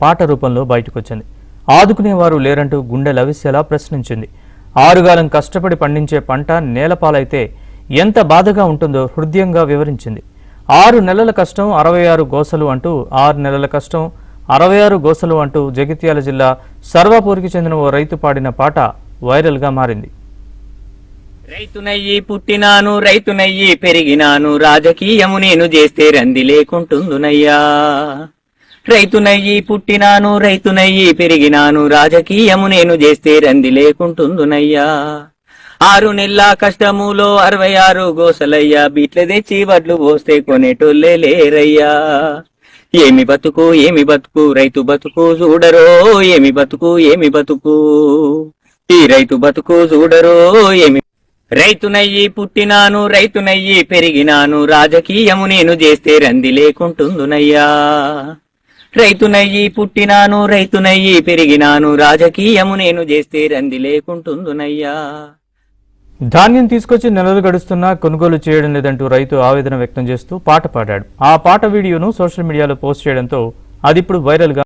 పాట రూపంలో బయటకొచ్చింది. ఆదుకునేవారు లేరంటూ గుండె లవిస్యలా ప్రశ్నించింది. ఆరుగాలం కష్టపడి పండించే పంట నేలపాలైతే ఎంత బాధగా ఉంటుందో హృదయంగా వివరించింది. 6 నెలల కష్టం 66 గోసలు అంటూ 6 నెలల కష్టం 66 గోసలు అంటూ జగిత్యాల జిల్లా సర్వాపూర్కి చెందిన ఓ రైతు పాడిన పాట వైరల్గా మారింది. రైతునయ్యి పుట్టినాను రైతునయ్యి పెరిగినాను రాజకీయము నేను చేస్తే రంది లేకుంటుందునయ్యా. రైతునయ్యి పుట్టినాను రైతునయ్యి పెరిగినాను రాజకీయము నేను చేస్తే రంది లేకుంటుందునయ్యా. 6 నెలల కష్టములో 66 గోసలయ్యా. బీట్ల తెచ్చి వడ్లు పోస్తే కొనేటోళ్ళే లేరయ్యా. ఏమి బతుకు రైతు బతుకు చూడరో ఏమి బతుకు ఈ రైతు బతుకు చూడరో ఏమి. రైతునయ్యి పుట్టినాను రైతునయ్యి పెరిగినాను రాజకీయము నేను చేస్తే రంది లేకుంటుందునయ్యా. రైతునయ్యి పుట్టినాను రైతునయ్యి పెరిగినాను రాజకీయము నేను చేస్తే రంది లేకుంటుందునయ్యా. ధాన్యం తీసుకొచ్చి నెలలు గడుస్తున్నా కొనుగోలు చేయడం లేదంటూ రైతు ఆవేదన వ్యక్తం చేస్తూ పాట పాడాడు. ఆ పాట వీడియోను సోషల్ మీడియాలో పోస్ట్ చేయడంతో అది ఇప్పుడు వైరల్గా